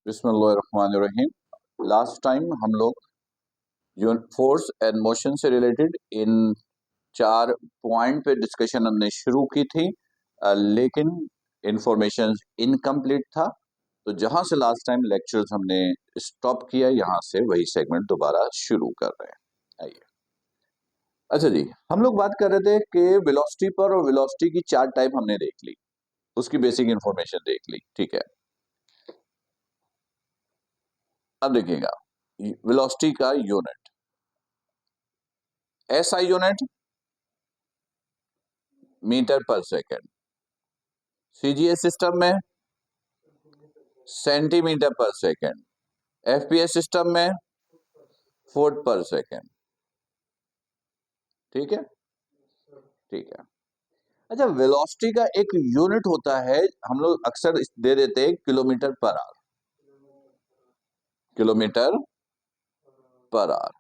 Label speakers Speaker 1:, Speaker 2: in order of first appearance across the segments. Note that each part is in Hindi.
Speaker 1: बिस्मिल्लाहिर्रहमानिर्रहीम। लास्ट टाइम हम लोग फोर्स एंड मोशन से रिलेटेड इन 4 पॉइंट पे डिस्कशन हमने शुरू की थी, लेकिन इंफॉर्मेशन इनकम्प्लीट था। तो जहां से लास्ट टाइम लेक्चर्स हमने स्टॉप किया, यहां से वही सेगमेंट दोबारा शुरू कर रहे हैं। आइए। अच्छा जी, हम लोग बात कर रहे थे कि वेलोसिटी पर, और वेलोसिटी की 4 टाइप हमने देख ली, उसकी बेसिक इंफॉर्मेशन देख ली। ठीक है, अब देखिएगा वेलोसिटी का यूनिट एसआई यूनिट मीटर पर सेकंड, सीजीएस सिस्टम में सेंटीमीटर पर सेकंड, एफपीएस सिस्टम में फुट पर सेकंड। ठीक है, ठीक है। अच्छा, वेलोसिटी का एक यूनिट होता है, हम लोग अक्सर दे देते हैं kilometre per hour, kilometre per hour.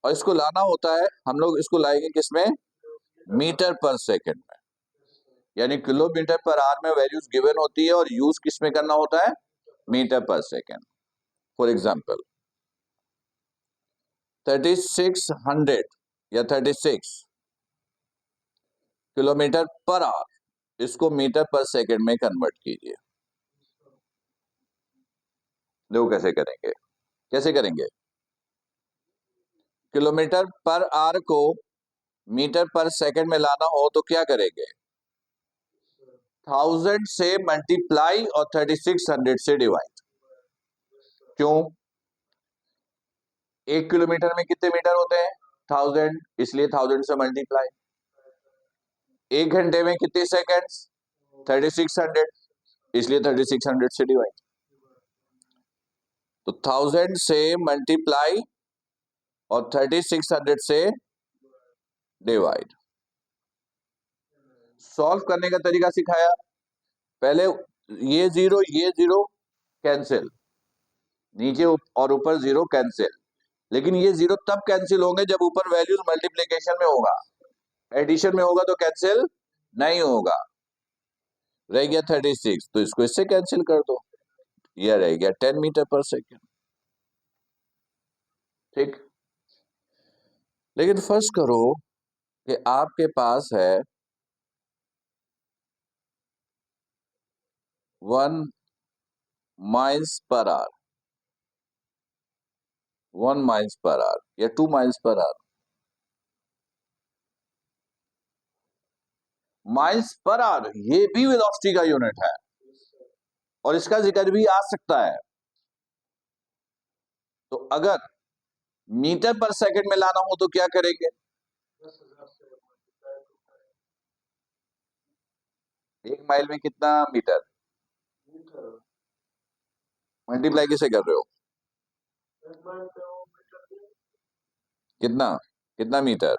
Speaker 1: और इसको लाना होता है, हम लोग इसको लाएंगे किसमें, मीटर पर सेकंड में। यानी किलोमीटर पर आवर में वैल्यूज गिवन होती है और यूज किसमें करना होता है, मीटर पर सेकंड। फॉर एग्जांपल 3600 या 36 किलोमीटर पर आवर, इसको मीटर पर सेकंड में कन्वर्ट कीजिए। देखो कैसे करेंगे, कैसे करेंगे। किलोमीटर पर आवर को मीटर पर सेकंड में लाना हो तो क्या करेंगे, 1000 से मल्टीप्लाई और 3600 से डिवाइड। क्यों, 1 किलोमीटर में कितने मीटर होते हैं, 1000, इसलिए 1000 से मल्टीप्लाई। 1 घंटे में कितने सेकंड्स, 3600, इसलिए 3600 से डिवाइड। तो 1000 से मल्टीप्लाई और 3600 से डिवाइड। सॉल्व करने का तरीका सिखाया। पहले ये जीरो कैंसिल, नीचे और ऊपर जीरो कैंसिल, लेकिन ये जीरो तब कैंसिल होंगे जब ऊपर वैल्यूज मल्टीप्लिकेशन में होगा, एडिशन में होगा तो कैंसिल नहीं होगा। रह गया 36, तो इसको इससे कैंसिल कर दो, यह रह गया 10 मीटर पर सेकेंड। ठीक, लेकिन फर्स्ट करो कि आपके पास है 1 miles per hour, 1 miles per hour या 2 miles per hour. Miles per hour ये भी वेलोसिटी का यूनिट है और इसका जिक्र भी आ सकता है। तो अगर मीटर पर सेकंड में लाना हो तो क्या करेंगे, 1 माइल में कितना मीटर, मल्टीप्लाई किसे कर रहे हो, कितना कितना मीटर,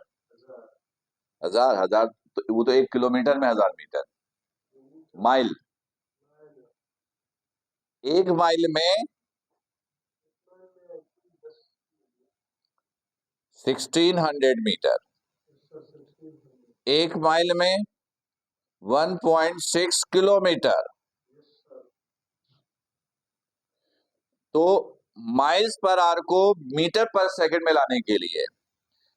Speaker 1: 1000, 1000 तो वो तो 1 किलोमीटर में 1000 मीटर। माइल, 1 माइल में 1600 मीटर, 1 माइल में 1.6 किलोमीटर। तो माइल्स पर आवर को मीटर पर सेकंड में लाने के लिए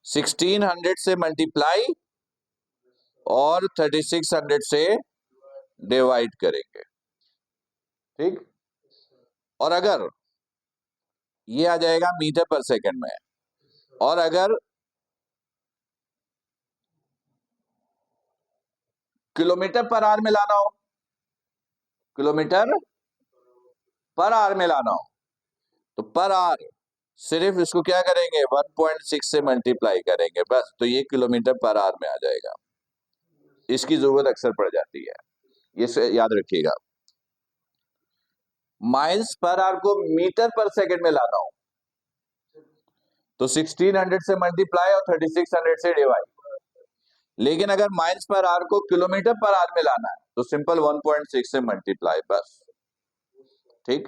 Speaker 1: 1600 से मल्टीप्लाई और 3600 से डिवाइड करेंगे। ठीक, और अगर ये आ जाएगा मीटर पर सेकंड में, और अगर किलोमीटर पर आवर में लाना हो, किलोमीटर पर आवर में लाना हो तो पर आवर सिर्फ इसको क्या करेंगे, 1.6 से मल्टीप्लाई करेंगे बस, तो ये किलोमीटर पर आवर में आ जाएगा। इसकी जरूरत अक्सर पड़ जाती है, ये याद रखिएगा। माइल्स पर आवर को मीटर पर सेकंड में लाना हो तो 1600 से मल्टीप्लाई और 3600 से डिवाइड। लेकिन अगर माइल्स पर आवर को किलोमीटर पर आवर में लाना है तो सिंपल 1.6 से मल्टीप्लाई बस। ठीक,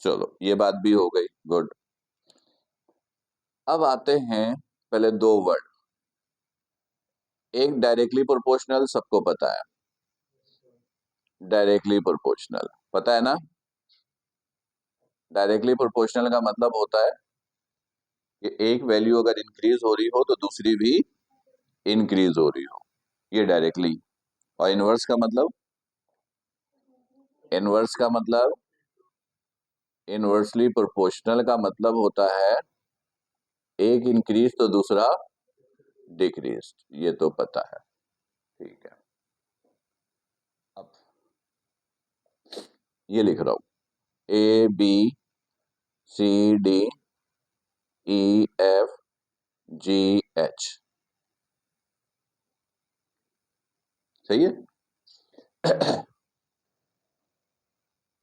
Speaker 1: चलो ये बात भी हो गई, गुड। अब आते हैं पहले 2 वर्ड, एक डायरेक्टली प्रोपोर्शनल, सबको पता है, डायरेक्टली प्रोपोर्शनल पता है ना। डायरेक्टली प्रोपोर्शनल का मतलब होता है कि एक वैल्यू अगर इंक्रीज हो रही हो तो दूसरी भी इंक्रीज हो रही हो, ये डायरेक्टली। और इनवर्सली प्रोपोर्शनल का मतलब होता है एक इंक्रीज तो दूसरा डिक्रीज, ये तो पता है। ठीक है, अब ये लिख रहा हूं, A B C D E F G H, सही है।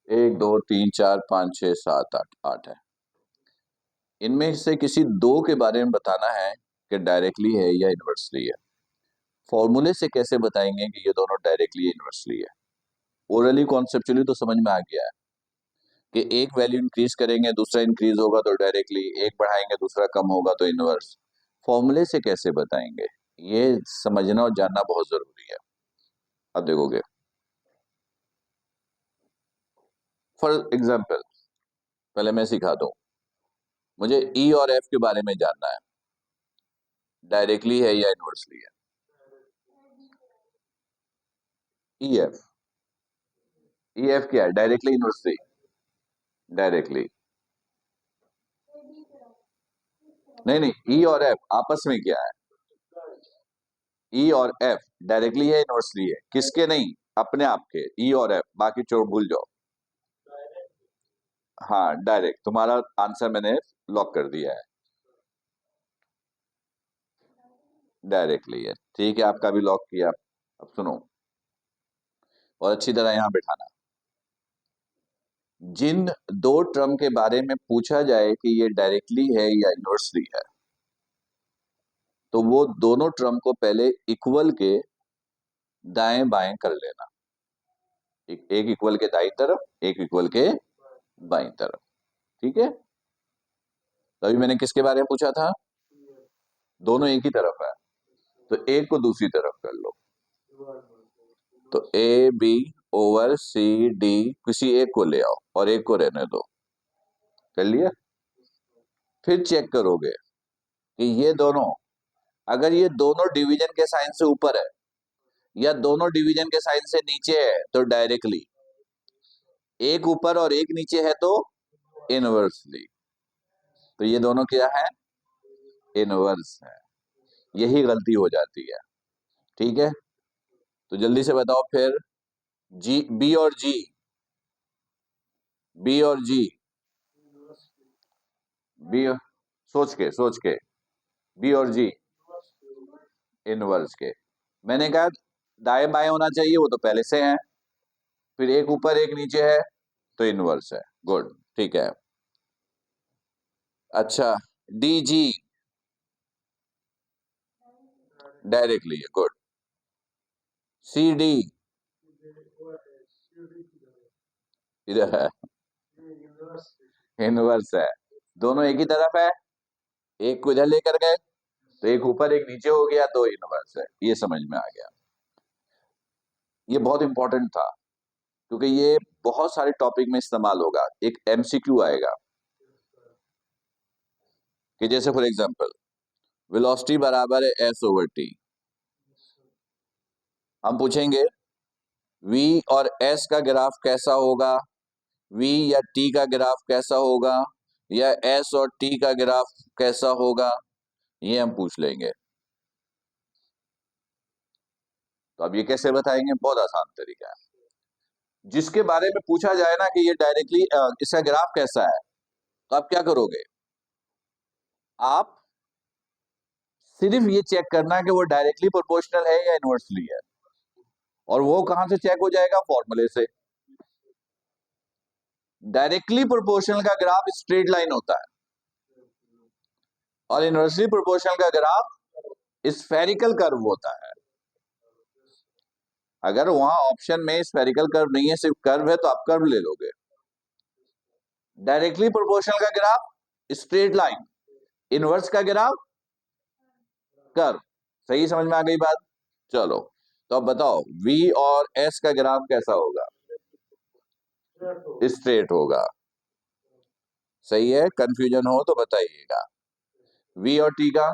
Speaker 1: एक दो तीन चार पाँच छः सात आठ, आठ है। इनमें से किसी दो के बारे में बताना है कि डायरेक्टली है या इनवर्सली है। फॉर्मूले से कैसे बताएंगे कि ये दोनों डायरेक्टली या इनवर्सली है? ओरली कॉन्सेप्चुअली तो समझ में आ गया है कि एक वैल्यू इंक्रीज करेंगे दूसरा इंक्रीज होगा तो डायरेक्टली, एक बढ़ाएंगे दूसरा कम होगा तो इनवर्स। फॉर्मूले से कैसे बताएंगे, ये समझना और जानना बहुत जरूरी है। अब देखोगे, फॉर एग्जाम्पल, पहले मैं सिखा दूं, मुझे ई और एफ के बारे में जानना है, डायरेक्टली है या इनवर्सली है। ई एफ क्या है, डायरेक्टली इनवर्सली? डायरेक्टली। नहीं नहीं, ई और एफ आपस में क्या है? ई और एफ डायरेक्टली है इनवर्सली है, किसके? नहीं, अपने आप के। ई और एफ, बाकी छोड़, भूल जाओ। हाँ डायरेक्ट, तुम्हारा आंसर मैंने लॉक कर दिया है, डायरेक्टली है। ठीक है, आपका भी लॉक किया। अब सुनो और अच्छी तरह यहां बैठाना। जिन दो टर्म के बारे में पूछा जाए कि ये डायरेक्टली है या इनवर्सली है, तो वो दोनों टर्म को पहले इक्वल के दाएं बाएं कर लेना। एक इक्वल के दाईं तरफ, एक इक्वल के बाईं तरफ। ठीक है, तो अभी मैंने किसके बारे में पूछा था? दोनों एक ही तरफ है, तो एक को दूसरी तरफ कर लो। तो A B over C D, किसी एक को ले आओ और एक को रहने दो। कर लिया? फिर चेक करोगे कि ये दोनों, अगर ये दोनों डिवीजन के साइन से ऊपर है या दोनों डिवीजन के साइन से नीचे है तो डायरेक्टली, एक ऊपर और एक नीचे है तो इनवर्सली। तो ये दोनों क्या है? इनवर्स है। यही गलती हो जाती है। ठीक है, तो जल्दी से बताओ फिर। जी, बी और जी, बी और जी, बी, सोच के बी और जी इनवर्स के। मैंने कहा दाएं बाएं होना चाहिए, वो तो पहले से है। फिर एक ऊपर एक नीचे है तो इनवर्स है। गुड, ठीक है। अच्छा, डी जी डायरेक्टली है, गुड। सी डी इधर है, इनवर्स है। दोनों एक ही तरफ है, एक को इधर लेकर गए तो एक ऊपर एक नीचे हो गया तो इनवर्स है। ये समझ में आ गया। ये बहुत इंपॉर्टेंट था क्योंकि ये बहुत सारे टॉपिक में इस्तेमाल होगा। एक एमसीक्यू आएगा कि जैसे फॉर एग्जांपल, वेलोसिटी बराबर है एस ओवर टी। हम पूछेंगे v और s का ग्राफ कैसा होगा, v या t का ग्राफ कैसा होगा, या s और t का ग्राफ कैसा होगा, ये हम पूछ लेंगे। तो अब ये कैसे बताएंगे? बहुत आसान तरीका है। जिसके बारे में पूछा जाए ना कि ये डायरेक्टली इसका ग्राफ कैसा है, तो आप क्या करोगे? आप सिर्फ ये चेक करना कि वो डायरेक्टली प्रोपोर्शनल है या इनवर्सली है। और वो कहां से चेक हो जाएगा? फॉर्मूले से। डायरेक्टली प्रोपोर्शनल का ग्राफ स्ट्रेट लाइन होता है और इनवर्सली प्रोपोर्शनल का ग्राफ स्फेरिकल कर्व होता है। अगर वहां ऑप्शन में स्फेरिकल कर्व नहीं है, सिर्फ कर्व है, तो आप कर्व ले लोगे। डायरेक्टली प्रोपोर्शनल का ग्राफ स्ट्रेट लाइन, इनवर्स का ग्राफ कर्व। सही समझ में आ गई बात? चलो, तो अब बताओ v और s का ग्राफ कैसा होगा? स्ट्रेट होगा। सही है, कंफ्यूजन हो तो बताइएगा। वी और टी का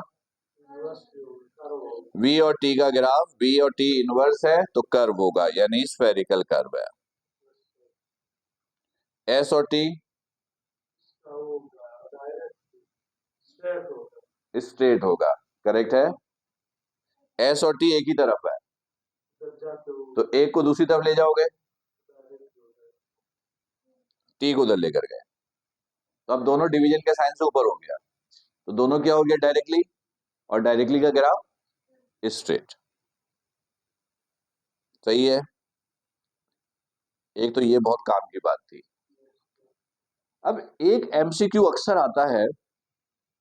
Speaker 1: ग्राफ, वी और टी इनवर्स है तो कर्व होगा, यानी स्फेरिकल कर्व है। एस और टी स्ट्रेट होगा, करेक्ट है। एस और टी एक ही तरफ है, तो एक को दूसरी तरफ ले जाओगे, टी को उधर लेकर गए, तो अब दोनों डिवीजन के साइन से ऊपर हो गया, तो दोनों क्या हो गया, डायरेक्टली, और डायरेक्टली का ग्राफ स्ट्रेट। सही है, एक तो ये बहुत काम की बात थी। अब एक एमसीक्यू अक्सर आता है,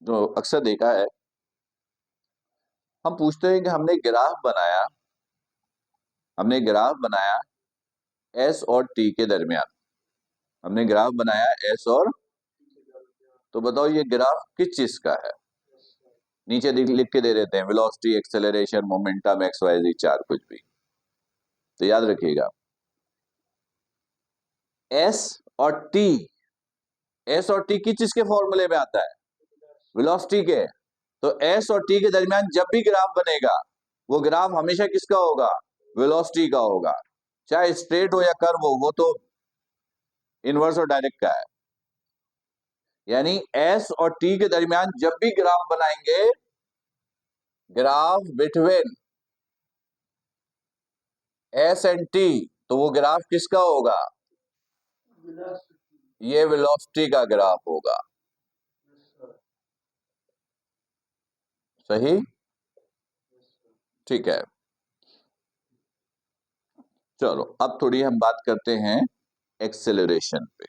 Speaker 1: जो अक्सर देखा है, हम पूछते हैं कि हमने ग्राफ बनाया एस और टी के दरमियान, हमने ग्राफ बनाया एस और, तो बताओ ये ग्राफ किस चीज का है। नीचे लिख के दे देते हैं, velocity, acceleration, momentum, X Y Z, चार कुछ भी। तो याद रखिएगा, एस और टी, एस और टी किस चीज के फॉर्मूले में आता है, वेलोसिटी के। तो एस और टी के दरमियान जब भी ग्राफ बनेगा, वो ग्राफ हमेशा किसका होगा, वेलोसिटी का होगा, चाहे स्ट्रेट हो या कर्व हो, वो तो इनवर्स और डायरेक्ट का है। यानी एस और टी के दरमियान जब भी ग्राफ बनाएंगे, graph between S and T, तो वो ग्राफ किसका होगा, ये वेलोसिटी का ग्राफ होगा। सही, ठीक है। चलो अब थोड़ी हम बात करते हैं एक्सेलरेशन पे।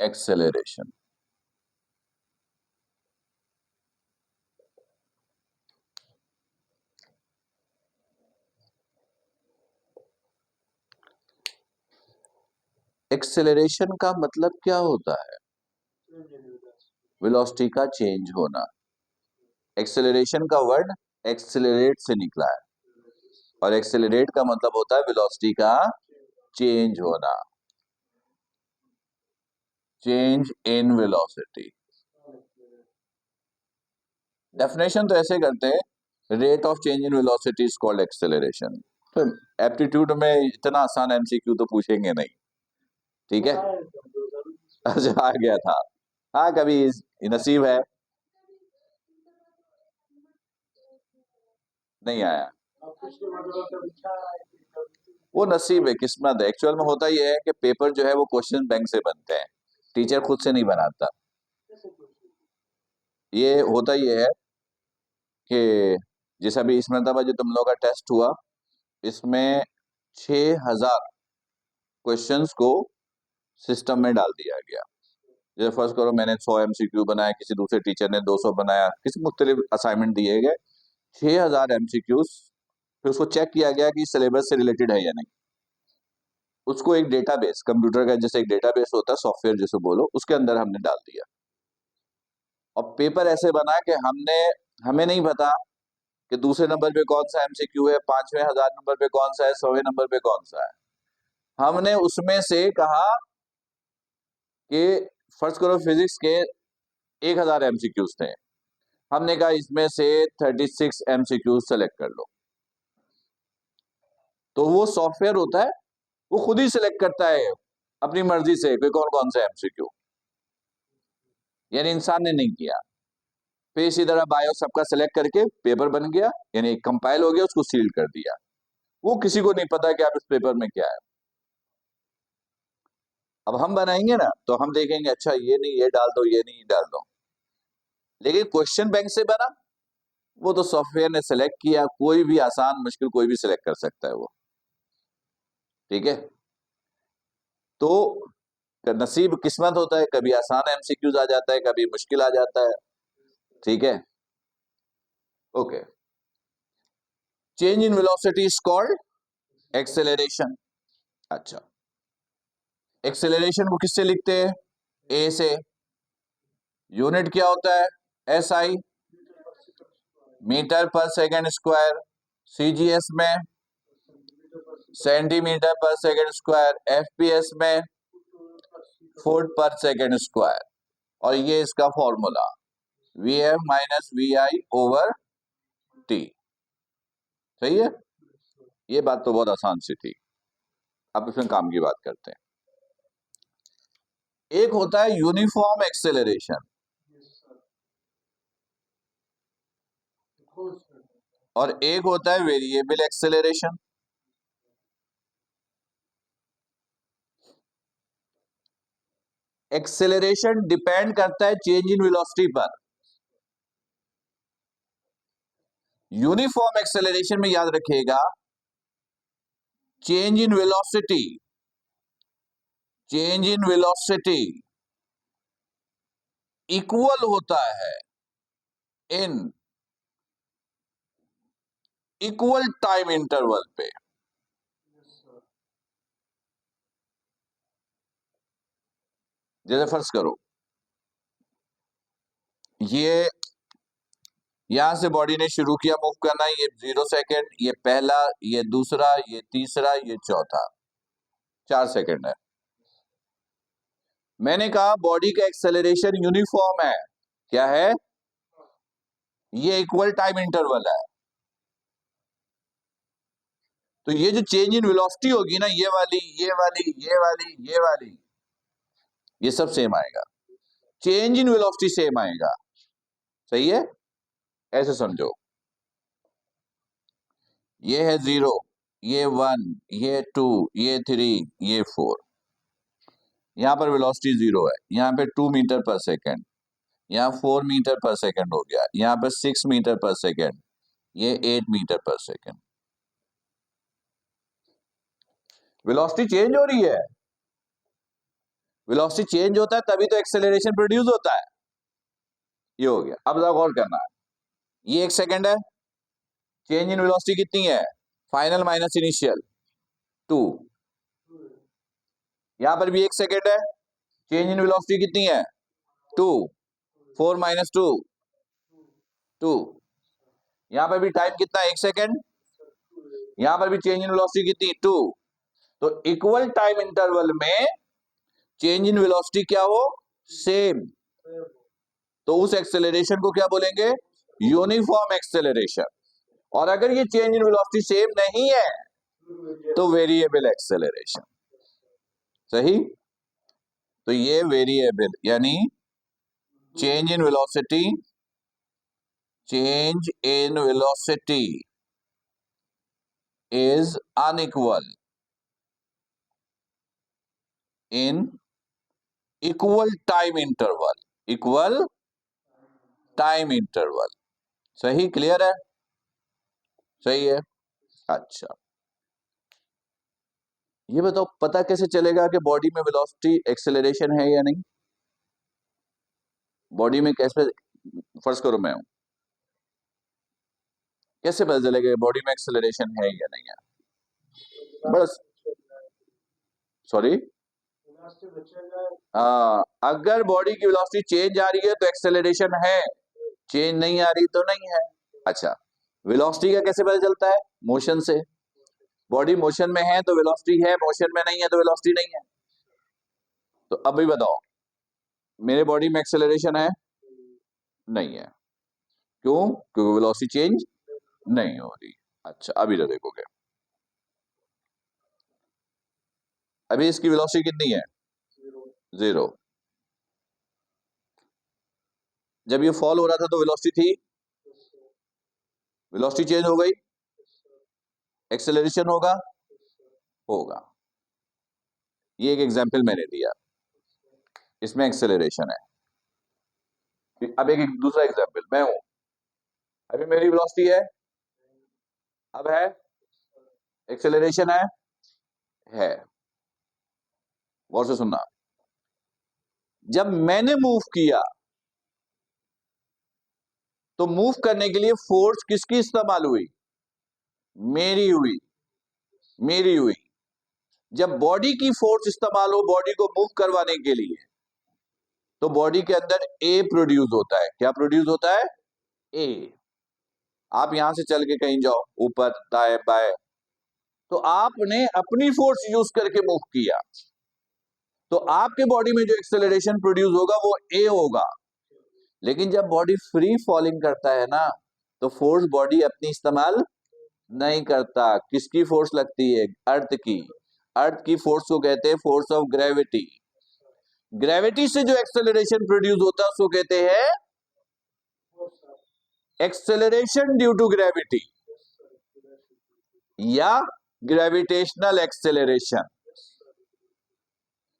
Speaker 1: एक्सेलरेशन, एक्सेलरेशन का मतलब क्या होता है, वेलोसिटी का चेंज होना। एक्सेलरेशन का वर्ड एक्सेलरेट से निकला है, और एक्सेलरेट का मतलब होता है वेलोसिटी का चेंज होना, चेंज इन वेलोसिटी। डेफिनेशन तो ऐसे करते हैं, rate of change in velocity is called acceleration. तो एप्टीट्यूड में इतना आसान एमसीक्यू तो पूछेंगे नहीं, ठीक है। अच्छा, आ गया था, हाँ कभी नसीब है, नहीं आया, वो नसीब है, किस्मत है। एक्चुअल में होता ये है कि पेपर जो है वो क्वेश्चन बैंक से बनते हैं, टीचर खुद से नहीं बनाता। ये होता ये है कि जैसे अभी इस मरतबा जो तुम लोग का टेस्ट हुआ, इसमें 6,000 क्वेश्चंस को सिस्टम में डाल दिया गया। जैसे फर्स्ट करो, मैंने 100 एमसीक्यू बनाया, किसी दूसरे टीचर ने 200 बनाया, किसी मुख्तलिफ असाइनमेंट दिए गए, 6,000 एमसीक्यूज। फिर उसको चेक किया गया कि सिलेबस से रिलेटेड है या नहीं। उसको एक डेटाबेस, कंप्यूटर का जैसे एक डेटाबेस होता है, सॉफ्टवेयर जिसे बोलो, उसके अंदर हमने डाल दिया। और पेपर ऐसे बना कि हमें नहीं पता कि दूसरे नंबर पे कौन सा एमसीक्यू है, 5वें 1,000 नंबर पे कौन सा है, 100वें नंबर पे कौन सा है। हमने उसमें से कहा कि फर्स्ट करो फिजिक्स के 1,000 एमसीक्यूज थे, हमने कहा इसमें से 36 एमसीक्यूज सेलेक्ट कर लो। तो वो सॉफ्टवेयर होता है, वो खुद ही सिलेक्ट करता है अपनी मर्जी से कि कौन कौन सा एमसीक्यू, यानी इंसान ने नहीं किया। फिर इसी तरह बायो सबका सिलेक्ट करके पेपर बन गया, यानी कंपाइल हो गया, उसको सील कर दिया। वो किसी को नहीं पता कि आप इस पेपर में क्या है। अब हम बनाएंगे ना, तो हम देखेंगे अच्छा ये नहीं, ये डाल दो, ये नहीं, डाल दो। लेकिन क्वेश्चन बैंक से बना, वो तो सॉफ्टवेयर ने सेलेक्ट किया, कोई भी आसान मुश्किल कोई भी सिलेक्ट कर सकता है वो, ठीक है। तो नसीब, किस्मत होता है, कभी आसान एमसीक्यूज आ जाता है, कभी मुश्किल आ जाता है, ठीक है। Okay, change in velocity is called acceleration. अच्छा, एक्सेलरेशन को किससे लिखते हैं, ए से। यूनिट क्या होता है, एस आई, मीटर पर सेकेंड स्क्वायर। सीजीएस में सेंटीमीटर पर सेकंड स्क्वायर, एफपीएस में फुट पर सेकंड स्क्वायर, और ये इसका formula VF minus VI over T. सही है, ये बात तो बहुत आसान सी थी। अब इसमें काम की बात करते हैं। एक होता है यूनिफॉर्म एक्सेलरेशन और एक होता है वेरिएबल एक्सेलरेशन। एक्सेलरेशन डिपेंड करता है चेंज इन वेलोसिटी पर। यूनिफॉर्म एक्सेलरेशन में याद रखिएगा, change in velocity, change in velocity equal होता है इन इक्वल टाइम इंटरवल पे। जैसे फर्ज करो ये यहां से बॉडी ने शुरू किया मूव करना, ये 0 सेकेंड, ये पहला, ये दूसरा, ये तीसरा, ये चौथा, 4 सेकेंड है। मैंने कहा बॉडी का एक्सेलरेशन यूनिफॉर्म है। क्या है? ये इक्वल टाइम इंटरवल है। तो ये जो चेंज इन वेलोसिटी होगी ना, ये वाली, ये वाली, ये वाली, ये वाली, ये सब सेम आएगा। चेंज इन वेलोसिटी सेम आएगा। सही है, ऐसे समझो, ये है 0, ये 1, ये 2, ये 3, ये 4। यहां पर वेलोसिटी 0 है, यहां पे 2 मीटर पर सेकेंड, यहां 4 मीटर पर सेकेंड हो गया, यहां पर 6 मीटर पर सेकेंड, ये 8 मीटर पर सेकेंड। वेलोसिटी चेंज हो रही है। वेलोसिटी चेंज होता है तभी तो एक्सेलरेशन प्रोड्यूस होता है। ये हो गया। अब गौर करना है, ये 1 सेकेंड है, चेंज इन वेलोसिटी कितनी है? Final minus initial 2। यहां पर भी 1 सेकेंड है, चेंज इन वेलोसिटी कितनी है? 2। 4 माइनस 2 2। यहां पर भी टाइम कितना? 1 सेकेंड। यहां पर भी चेंज इन वेलोसिटी कितनी? 2। तो इक्वल टाइम इंटरवल में चेंज इन वेलोसिटी क्या हो? सेम। तो उस एक्सेलरेशन को क्या बोलेंगे? Uniform acceleration. और अगर ये चेंज इन वेलोसिटी सेम नहीं है तो वेरिएबल एक्सेलरेशन। सही? तो ये वेरिएबल यानी change in velocity, change in velocity is unequal in equal time interval, equal time interval. सही? क्लियर है? सही है। अच्छा, ये बताओ पता कैसे चलेगा कि बॉडी में वेलोसिटी एक्सेलरेशन है या नहीं? बॉडी में कैसे, फर्ज करो मैं हूं, कैसे पता चलेगा बॉडी में एक्सेलरेशन है या नहीं है? बस, सॉरी, अगर बॉडी की वेलोसिटी चेंज आ रही है तो एक्सेलरेशन है, चेंज नहीं आ रही तो नहीं है। अच्छा, वेलोसिटी का कैसे पता चलता है? मोशन से। बॉडी मोशन में है तो वेलोसिटी है, मोशन में नहीं है तो वेलोसिटी नहीं है। तो अभी बताओ, मेरे बॉडी में एक्सेलरेशन है? नहीं है। क्यों? क्योंकि वेलोसिटी चेंज नहीं हो रही। अच्छा, अभी इधर देखोगे, अभी इसकी वेलोसिटी कितनी है? 0। जब ये फॉल हो रहा था तो वेलोसिटी थी, वेलोसिटी चेंज हो गई, एक्सेलरेशन होगा, होगा। ये एक एग्जांपल मैंने दिया, इसमें एक्सेलरेशन है। अब एक दूसरा एग्जांपल, मैं हूं, अभी मेरी वेलोसिटी है, अब है, एक्सेलरेशन है। गौर से सुनना, जब मैंने मूव किया तो मूव करने के लिए फोर्स किसकी इस्तेमाल हुई? मेरी हुई, मेरी हुई। जब बॉडी की फोर्स इस्तेमाल हो बॉडी को मूव करवाने के लिए, तो बॉडी के अंदर ए प्रोड्यूस होता है। क्या प्रोड्यूस होता है? ए। आप यहां से चल के कहीं जाओ, ऊपर, दाएं, बाएं, तो आपने अपनी फोर्स यूज करके मूव किया, तो आपके बॉडी में जो एक्सेलरेशन प्रोड्यूस होगा वो ए होगा। लेकिन जब बॉडी फ्री फॉलिंग करता है ना, तो फोर्स बॉडी अपनी इस्तेमाल नहीं करता। किसकी फोर्स लगती है? अर्थ की। अर्थ की फोर्स को कहते हैं फोर्स ऑफ ग्रेविटी। ग्रेविटी से जो एक्सेलरेशन प्रोड्यूस होता है उसको कहते हैं एक्सेलरेशन ड्यू टू ग्रेविटी या ग्रेविटेशनल एक्सेलरेशन।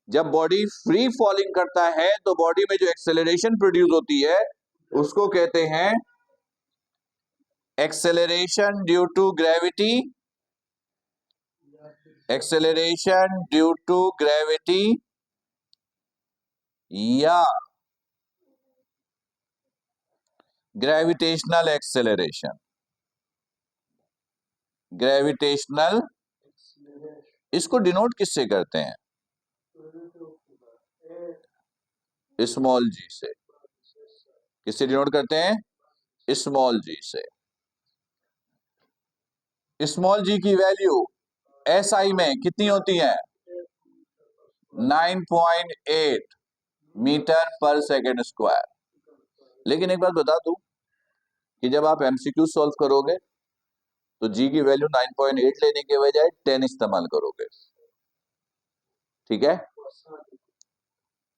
Speaker 1: जब बॉडी फ्री फॉलिंग करता है तो बॉडी में जो एक्सेलरेशन प्रोड्यूस होती है उसको कहते हैं acceleration due to gravity, acceleration due to gravity या ग्रेविटेशनल एक्सेलरेशन। ग्रेविटेशनल, इसको डिनोट किससे करते हैं? स्मॉल जी से। किससे डिनोट करते हैं? स्मॉल जी से। स्मॉल जी की वैल्यू एसआई में कितनी होती है? 9.8 मीटर पर सेकेंड स्क्वायर। लेकिन एक बात बता दूं कि जब आप एमसीक्यू सॉल्व करोगे तो जी की वैल्यू 9.8 लेने के बजाय 10 इस्तेमाल करोगे, ठीक है?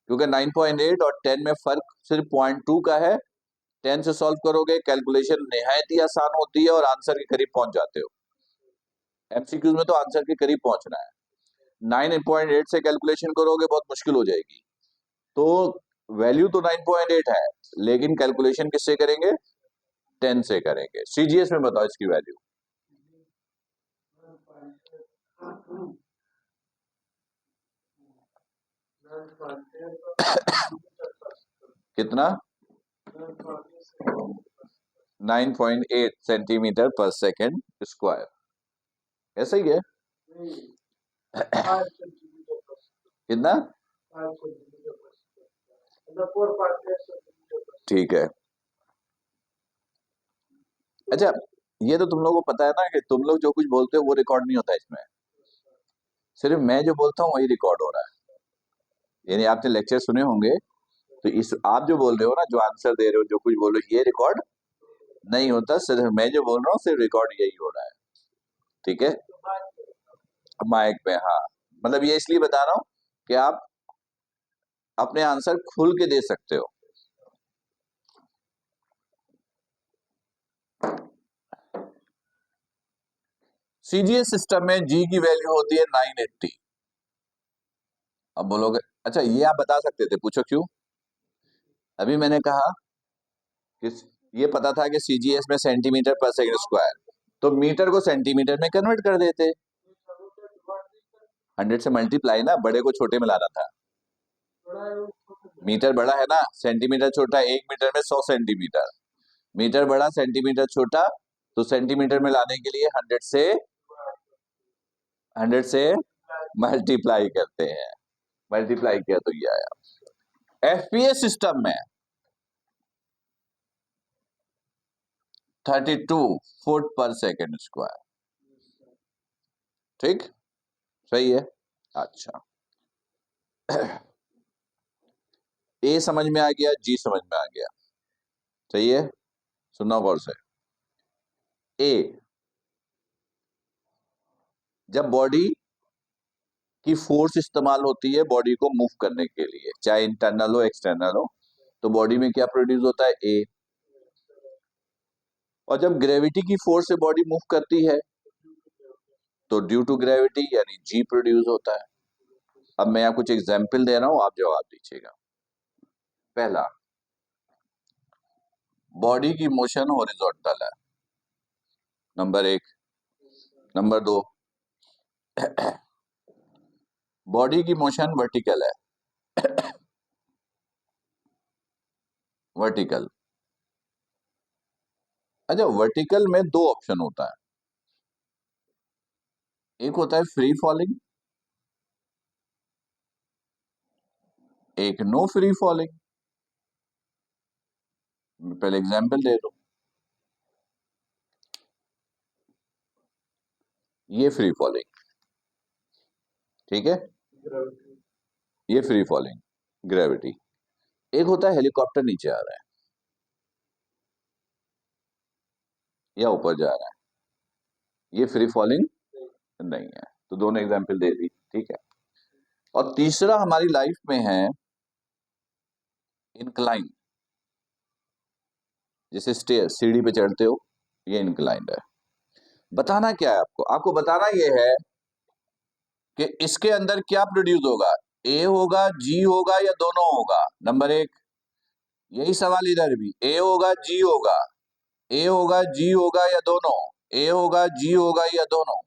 Speaker 1: क्योंकि 9.8 और 10 में फर्क सिर्फ 0.2 का है। 10 से सॉल्व करोगे, कैलकुलेशन निहायत ही आसान होती है और आंसर के करीब पहुंच जाते हो। एमसीक्यूज में तो आंसर के करीब पहुंचना है, 9.8 से कैलकुलेशन करोगे बहुत मुश्किल हो जाएगी। तो वैल्यू तो 9.8 है, लेकिन कैलकुलेशन किससे करेंगे? 10 से करेंगे। सीजीएस में बताओ इसकी वैल्यू। कितना? 9.8 सेंटीमीटर पर सेकेंड स्क्वायर, ऐसा ही है। कितना? ठीक है। अच्छा, ये तो तुम लोगों को पता है ना कि तुम लोग जो कुछ बोलते हो वो रिकॉर्ड नहीं होता इसमें, सिर्फ मैं जो बोलता हूँ वही रिकॉर्ड हो रहा है। यानी आपने लेक्चर सुने होंगे, तो इस आप जो बोल रहे हो ना, जो आंसर दे रहे हो, जो कुछ बोल रहे हो, ये रिकॉर्ड नहीं होता। सिर्फ मैं जो बोल रहा हूँ सिर्फ रिकॉर्ड यही हो रहा है, ठीक है? माइक पे, हाँ। मतलब ये इसलिए बता रहा हूँ कि आप अपने आंसर खुल के दे सकते हो। सीजीएस सिस्टम में जी की वैल्यू होती है 980। अब बोलोगे अच्छा ये आप बता सकते थे, पूछो क्यों? अभी मैंने कहा कि ये पता था कि सीजीएस में सेंटीमीटर पर सेकंड स्क्वायर, तो मीटर को सेंटीमीटर में कन्वर्ट कर देते। 100 से मल्टीप्लाई ना, बड़े को छोटे में लाना था। मीटर बड़ा है ना, सेंटीमीटर छोटा, 1 मीटर में 100 सेंटीमीटर। मीटर बड़ा, सेंटीमीटर छोटा, तो सेंटीमीटर में लाने के लिए 100 से मल्टीप्लाई करते हैं। मल्टीप्लाई किया तो ये आया। एफपीएस सिस्टम में 32 फुट पर सेकेंड स्क्वायर, ठीक? सही है। अच्छा, ए समझ में आ गया, जी समझ में आ गया, सही है। सुनना गौर से। ए, जब बॉडी की फोर्स इस्तेमाल होती है बॉडी को मूव करने के लिए, चाहे इंटरनल हो एक्सटर्नल हो, तो बॉडी में क्या प्रोड्यूस होता है? ए। और जब ग्रेविटी की फोर्स से बॉडी मूव करती है तो ड्यू टू ग्रेविटी यानी जी प्रोड्यूस होता है। अब मैं यहाँ कुछ एग्जाम्पल दे रहा हूं, आप जवाब दीजिएगा। पहला, बॉडी की मोशन हॉरिजॉन्टल है, नंबर 1। नंबर 2, बॉडी की मोशन वर्टिकल है, वर्टिकल। अच्छा, वर्टिकल में दो ऑप्शन होता है, एक होता है फ्री फॉलिंग, एक नो फ्री फॉलिंग। पहले एग्जाम्पल दे दो। ये फ्री फॉलिंग, ठीक है, ये फ्री फॉलिंग ग्रेविटी। एक होता है हेलीकॉप्टर नीचे आ रहा है या ऊपर जा रहा है, ये फ्री फॉलिंग नहीं है। तो दोनों एग्जाम्पल दे दी, ठीक है। और तीसरा हमारी लाइफ में है इंक्लाइन, जैसे स्टेयर, सीढ़ी पे चढ़ते हो, ये इंक्लाइंड है। बताना क्या है आपको, आपको बताना ये है कि इसके अंदर क्या प्रोड्यूस होगा, ए होगा, जी होगा या दोनों होगा। नंबर एक, यही सवाल इधर भी, ए होगा, जी होगा, ए होगा, जी होगा या दोनों, ए होगा, जी होगा या दोनों।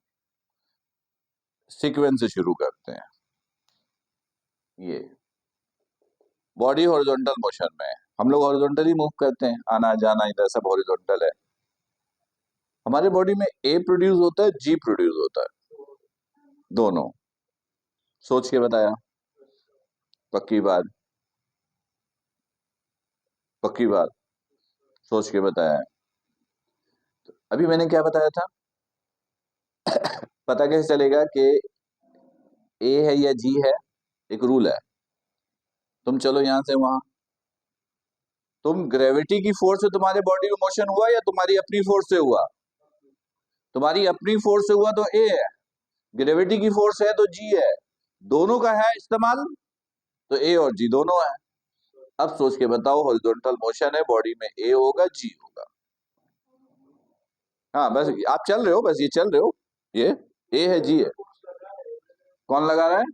Speaker 1: सीक्वेंस से शुरू करते हैं। ये बॉडी हॉरिजॉन्टल मोशन में है, हम लोग हॉरिजॉन्टली मूव करते हैं, आना जाना इधर सब हॉरिजॉन्टल है। हमारे बॉडी में ए प्रोड्यूस होता है, जी प्रोड्यूस होता है, दोनों। सोच के बताया, पक्की बात, पक्की बात, सोच के बताया है। अभी मैंने क्या बताया था, पता कैसे चलेगा कि ए है या जी है, एक रूल है, तुम चलो यहां से वहां, तुम ग्रेविटी की फोर्स से तुम्हारे बॉडी में मोशन हुआ या तुम्हारी अपनी फोर्स से हुआ, तुम्हारी अपनी फोर्स से हुआ तो ए है, ग्रेविटी की फोर्स है तो जी है, दोनों का है इस्तेमाल तो ए और जी दोनों है। अब सोच के बताओ, हॉरिजॉन्टल मोशन है, बॉडी में ए होगा, जी होगा। हाँ बस आप चल रहे हो, बस ये चल रहे हो, ये ए है, जी है। कौन लगा रहा है?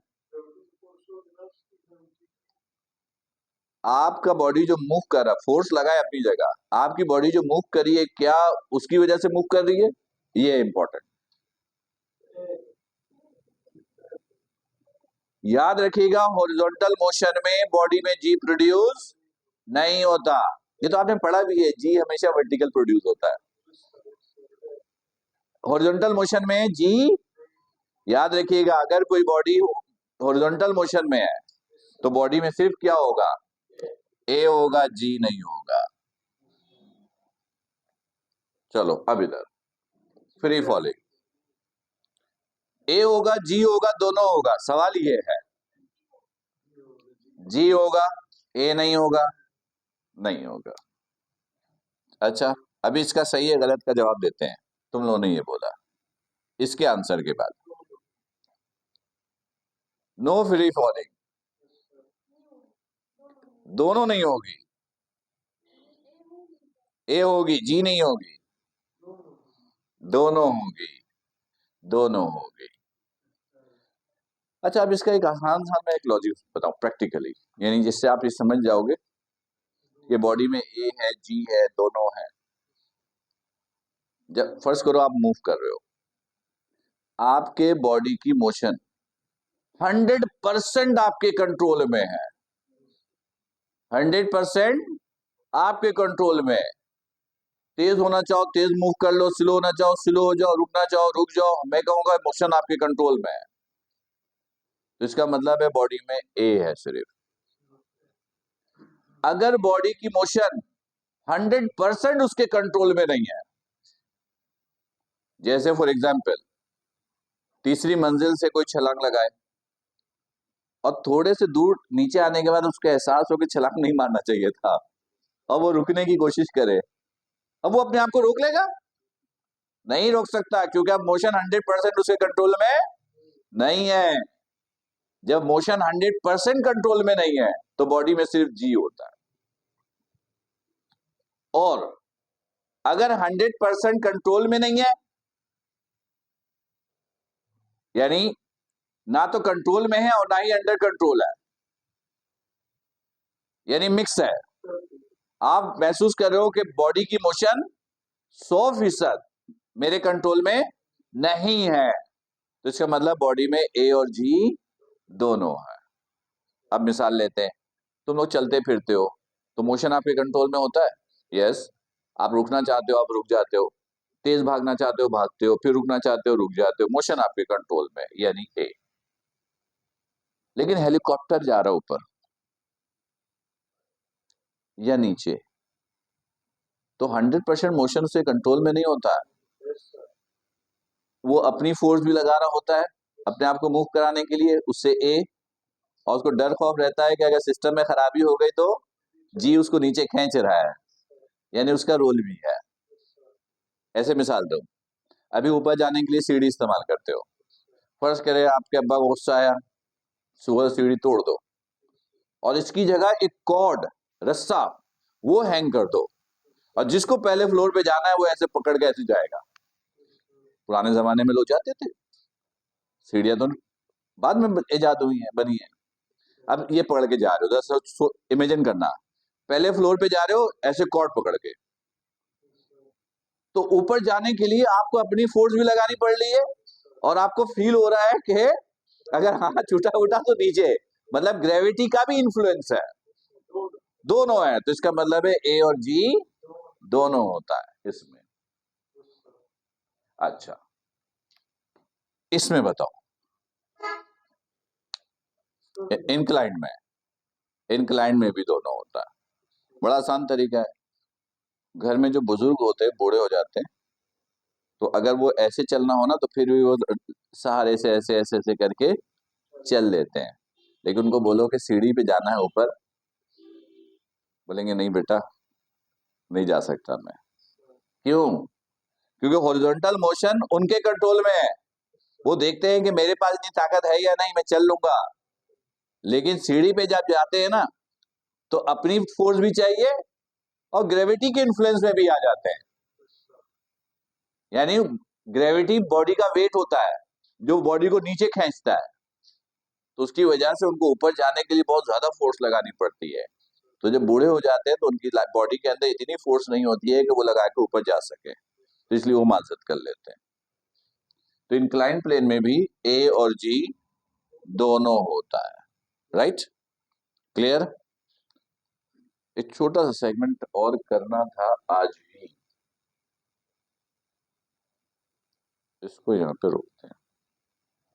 Speaker 1: आपका बॉडी जो मूव कर रहा है, फोर्स लगा है अपनी जगह, आपकी बॉडी जो मूव कर रही है, क्या उसकी वजह से मूव कर रही है, ये इंपॉर्टेंट। याद रखिएगा, हॉरिजॉन्टल मोशन में बॉडी में जी प्रोड्यूस नहीं होता, ये तो आपने पढ़ा भी है, जी हमेशा वर्टिकल प्रोड्यूस होता है। हॉरिजॉन्टल मोशन में जी, याद रखिएगा, अगर कोई बॉडी हॉरिजॉन्टल मोशन में है तो बॉडी में सिर्फ क्या होगा, ए होगा, जी नहीं होगा। चलो अब इधर फ्री फॉलिंग, ए होगा, जी होगा, दोनों होगा। सवाल ये है, जी होगा, ए नहीं होगा, नहीं होगा। अच्छा, अभी इसका सही है गलत का जवाब देते हैं। तुम लोगों ने ये बोला, इसके आंसर के बाद नो फ्री फॉलिंग, दोनों नहीं होगी, ए होगी, जी नहीं होगी, दोनों होगी, दोनों होगी। अच्छा, अब इसका एक आसान सा मैं एक लॉजिक बताऊं प्रैक्टिकली, यानी जिससे आप ये समझ जाओगे कि बॉडी में ए है, जी है, दोनों है। जब फर्स्ट करो आप मूव कर रहे हो, आपके बॉडी की मोशन 100% आपके कंट्रोल में है, 100% आपके कंट्रोल में है। तेज होना चाहो तेज मूव कर लो, स्लो होना चाहो स्लो हो जाओ, रुकना चाहो रुक जाओ, मैं कहूंगा मोशन आपके कंट्रोल में है। तो इसका मतलब है बॉडी में ए है सिर्फ। अगर बॉडी की मोशन 100% उसके कंट्रोल में नहीं है, जैसे फॉर एग्जाम्पल तीसरी मंजिल से कोई छलांग लगाए और थोड़े से दूर नीचे आने के बाद उसका एहसास हो कि छलांग नहीं मारना चाहिए था, और वो रुकने की कोशिश करे, अब वो अपने आप को रोक लेगा? नहीं रोक सकता, क्योंकि अब मोशन 100% उसके कंट्रोल में नहीं है। जब मोशन 100% कंट्रोल में नहीं है तो बॉडी में सिर्फ जी होता है। और अगर 100% कंट्रोल में नहीं है, यानी ना तो कंट्रोल में है और ना ही अंडर कंट्रोल है, यानी मिक्स है, आप महसूस कर रहे हो कि बॉडी की मोशन 100% मेरे कंट्रोल में नहीं है, तो इसका मतलब बॉडी में ए और जी दोनों है। अब मिसाल लेते हैं, तुम लोग चलते फिरते हो तो मोशन आपके कंट्रोल में होता है, यस। आप रुकना चाहते हो आप रुक जाते हो, तेज भागना चाहते हो भागते हो, फिर रुकना चाहते हो रुक जाते हो, मोशन आपके कंट्रोल में यानी ए। लेकिन हेलीकॉप्टर जा रहा है ऊपर या नीचे, तो 100% मोशन से कंट्रोल में नहीं होता है, वो अपनी फोर्स भी लगा रहा होता है अपने आप को मूव कराने के लिए, उससे ए, और उसको डर खौफ रहता है कि अगर सिस्टम में खराबी हो गई तो जी उसको नीचे खींच रहा है, यानी उसका रोल भी है। ऐसे मिसाल दो, अभी ऊपर जाने के लिए सीढ़ी इस्तेमाल करते हो। फर्ज करें आपके अब्बा को गुस्सा आया, सुबह सीढ़ी तोड़ दो और इसकी जगह एक कॉर्ड, रस्सा, वो हैंग कर दो, और जिसको पहले फ्लोर पे जाना है वो ऐसे पकड़ के ऐसे जाएगा। पुराने जमाने में लोग जाते थे, सीढ़ियां तो बाद में इजाद हुई है, बनी है। अब ये पकड़ के जा रहे हो, जैसे इमेजिन करना, पहले फ्लोर पे जा रहे हो ऐसे कॉर्ड पकड़ के, तो ऊपर जाने के लिए आपको अपनी फोर्स भी लगानी पड़ रही है, और आपको फील हो रहा है कि अगर हाथ छूटा उठा तो नीचे, मतलब ग्रेविटी का भी इन्फ्लुएंस है, दोनों है। तो इसका मतलब है ए और जी दोनों होता है इसमें। अच्छा, इसमें बताओ, इंक्लाइंड में, इंक्लाइंड में भी दोनों होता है। बड़ा आसान तरीका है, घर में जो बुजुर्ग होते हैं, बूढ़े हो जाते हैं, तो अगर वो ऐसे चलना हो ना तो फिर भी वो सहारे से ऐसे ऐसे ऐसे करके चल लेते हैं, लेकिन उनको बोलो कि सीढ़ी पे जाना है ऊपर, बोलेंगे नहीं बेटा, नहीं जा सकता मैं। क्यों? क्योंकि हॉरिजॉन्टल मोशन उनके कंट्रोल में है, वो देखते हैं कि मेरे पास इतनी ताकत है या नहीं, मैं चल लूंगा। लेकिन सीढ़ी पे जब जाते हैं ना, तो अपनी फोर्स भी चाहिए और ग्रेविटी के इन्फ्लुएंस में भी आ जाते हैं। यानी ग्रेविटी बॉडी का वेट होता है जो बॉडी को नीचे खींचता है, तो उसकी वजह से उनको ऊपर जाने के लिए बहुत ज्यादा फोर्स लगानी पड़ती है। तो जब बूढ़े हो जाते हैं तो उनकी बॉडी के अंदर इतनी फोर्स नहीं होती है कि वो लगा के ऊपर जा सके, तो इसलिए वो माजत कर लेते हैं। तो इंक्लाइन प्लेन में भी ए और जी दोनों होता है। Right, clear? एक छोटा सा सेगमेंट और करना था आज ही, इसको यहाँ पे रोकते हैं।